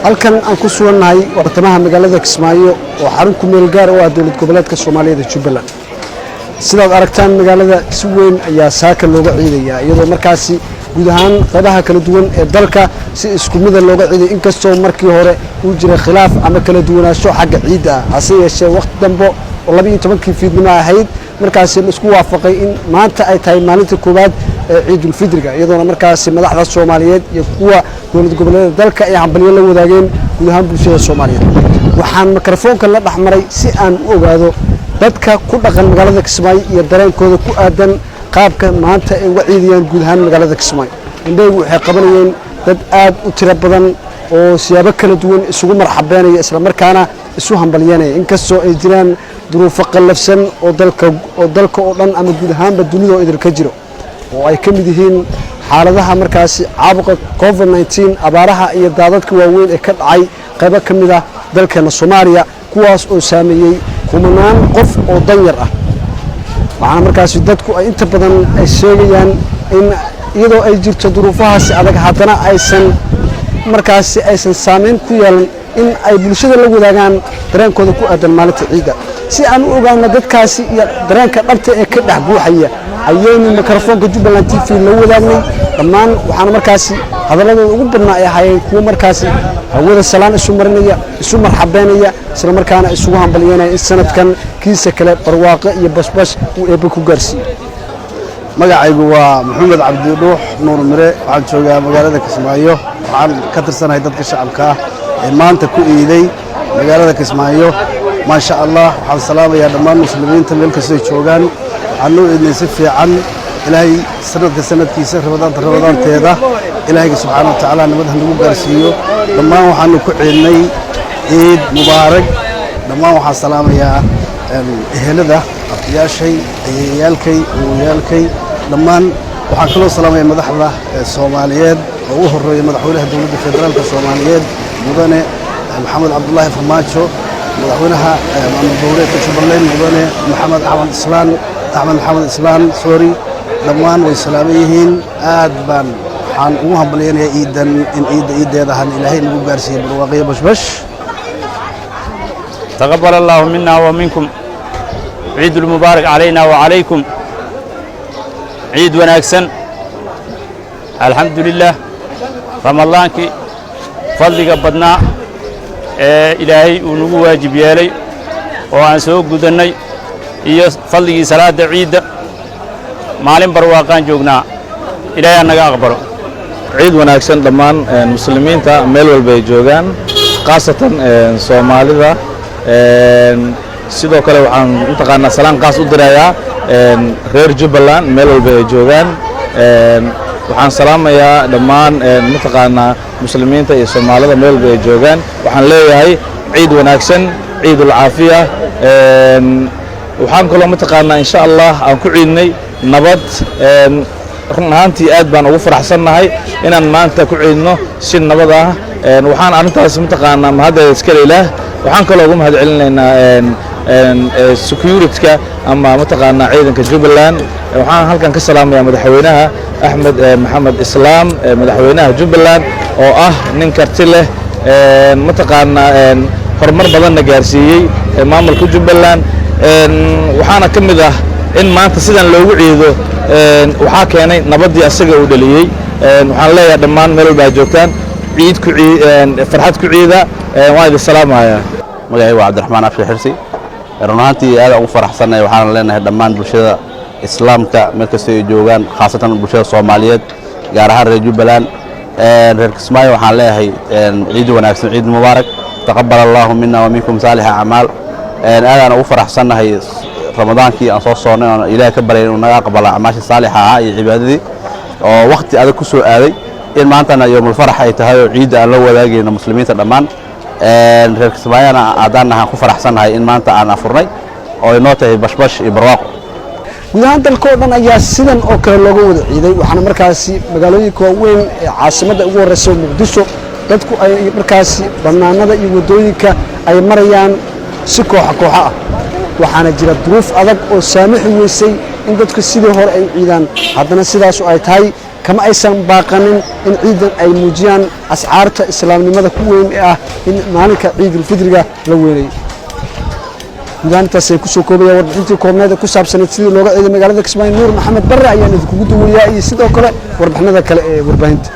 halkan aan ku sugannahay bartamaha magaalada Kismaayo oo xarun ku meel gaar ah dawlad goboleedka Soomaaliyeed ee Jubbaland sidaad aragtaan magaalada si weyn ayaa saaka looga ciidayaa iyadoo markaasi guud ahaan qaybaha kala duwan ee dalka si isku mid ah looga ciiday inkastoo markii hore uu jiray khilaaf ama kala duwanaansho xagga ciidda hase yeeshee waqti dambe oo 12 fiidnimo ahayd markaasi la isku waafaqay in maanta ay tahay maalinta koowaad ciidul fidriga iyadoo markaasi madaxda Soomaaliyeed iyo kuwa dawlad goboleedka dalka ay hambalyo la wadaageen guud ahaan bulshada Soomaaliyeed waxaan mikrofoonka la dhaxmaray si aan u ogaado dadka ku dhaqan magaalada Kismaayo iyo dareenkooda ku aadan qaabka maanta ay uga ciidayaan guud ahaan magaalada Kismaayo indhaygu waxay qabanayeen dad aad u tiro badan oo siyaabo kala duwan isugu marxabeynaya isla markaana isu hambalyeynaya inkastoo ay jiraan duruufo qallafsan oo dalka oo dhan ama guud ahaanba dunida oo idil ka jiro oo ay ka mid yihiin xaaladaha markaasi caabuqa COVID-19 abaaraha iyo daadadka waaweyn ee ka dhacay qaybo ka mid ah dalkeena Soomaaliya kuwaas oo saameeyay kumanaan qof oo danyar ah waxaana markaasi dadku ay inta badan ay sheegayaan in iyadoo ay jirto duruufahaas adag haddana aysan saameyn ku yeelan in ay bulshada la wadaagaan dareenkooda ku aadan maalinta ciidda si aan u ogaano dadkaasi iyo dareenka dhabta ee ka dhex buuxaya ayaynu mikrofoonka Jubbaland TV la wadaagnay dhammaan waxaana markaasi hadalladooda ugu badnaa ay ahaayeen kuwa markaasi hawada salaan isu marinaya isu marxabeynaya isla markaana isugu hambalyeynaya in sanadkan kiisa kale barwaaqo iyo basbash uu eebba ku gaarsiiyo magacaygu waa Maxamed Cabdi Dhuux Nuur Mire waxaan joogaa magaalada Kismaayo waxaan ka tirsanahay dadka shacabka ah ee maanta ku iiday magaalada Kismaayo ma sha Allah waxaan salaamayaa dhammaan muslimiinta meel kasta ay joogaan waxaan u idin si fiican ilaahay sanadkiisa rabadaanteeda ilaahay subhanahu wa ta'ala nabadhan lagu gaarsiiyo dhammaan waxaan ku ciidnay ciid mubaarak dhammaan waxaan salaamayaa ehelada afyaashay ayayaalkay dhammaan waxaan kaloo salaamayaa madaxda Soomaaliyeed oo u horeeyay madaxweynaha dawladda federaalka Soomaaliyeed mudane Maxamed Cabdullaahi Farmaajo madaxweynaha maamul goboleedka Jubbaland mudane Axmed Maxamed Islaan sorry dhammaan way salaaman yihiin aad baan waxaan ugu hambalyeynaya ciideedahan ilaahay nagu gaarsiiyo barwaaqo bashbash تقبل الله منا ومنكم عيد المبارك علينا وعليكم عيد وناكسن الحمد لله رمضان كي فضلك بدنا إلهي ونقو واجب يالي وأن سوق قدني إيا فضلك صلاة عيد معلم برواقان جوغنا إلهي أنك أقبله عيد وناكسن دمان المسلمين تا ميل والبي جوغان خاصة سومالي دا sidoo kale waxaan intaqaana salaan qaas u dirayaa reer Jubbaland meel walba ay joogaan waxaan salaamayaa dhammaan intaqaana muslimiinta iyo Soomaalida meel walba ay joogaan waxaan leeyahay ciid wanaagsan ciidul caafiya waxaan kaloo intaqaana insha Allah aan ku ciidnay nabad run ahaantii aad baan ugu faraxsanahay inaan maanta ku ciidno si nabad ah waxaan arintaas intaqaana mahad iska leeyahay waxaan kaloo ugu mahad celinaynaa security-ka ama mataqaana ciidanka Jubbaland waxaan halkan ka salaamayaa madaxweynaha Axmed Maxamed Islaam madaxweynaha Jubbaland oo ah nin karti leh mataqaana horumar badan gaarsiiyay maamulka Jubbaland waxaana kamid ah in maanta sidan loogu ciido waxa keenay nabadii asaga uu dhaliyay waxaan leeyahay dhammaan meel walba joogtaan ciid ku farxad ku ciida waa idin salaamaya magacaygu waa Cabdiraxmaan Afshi Xirsi runaantii aad ugu faraxsanahay waxaan leenahay dhammaan bulshada islaamka meel kasta ay joogaan khaasatan bulshada Soomaaliyeed gaar ahaan reer Jubbaland reer Kismaayo waxaan leeyahay ciid wanaagsan ciid mubaarak taqabbal Allahu minna wa minkum salih a'mal aad ugu faraxsanahay ramadaankii aan soo soonay oo Ilaahay ka baryay inuu naga aqbalo acmaasha saalixa ah iyo cibaadadii oo waqti adag ku soo aaday in maantana yoomul farax ay tahay oo ciid aan la wadaagayno muslimiinta dhammaan reer Kismaayana aadanaha ku faraxsanahay in maanta aan afurnay oo inoo tahay bashbash iyo barwaaqo guud ahaan dalka oo dhan ayaa sidan oo kale looga wada ciiday waxaana markaasi magaalooyinka waaweyn ee caasimadda ugu horeysa Muqdisho dadku ay markaasi banaanada iyo wadooyinka ay marayaan si koox ah waxaana jira duruuf adag oo saamixi weysay in dadku sidii hore ay ciidaan haddana sidaas oo ay tahay kama aysan baaqanin in ciidan ay muujiyaan ascaarta islaamnimada ku weyn ee ah in maalinka ciidul fidriga la weynayo nidaamtaas ay ku soo koobaya warbixintii koobneed ku saabsaneed sidii looga ciiday magaalada Kismaayo Nuur Maxamed Barre ayaan idinku duwaya iyo sidoo kale warbixinada kale ee warbaahinta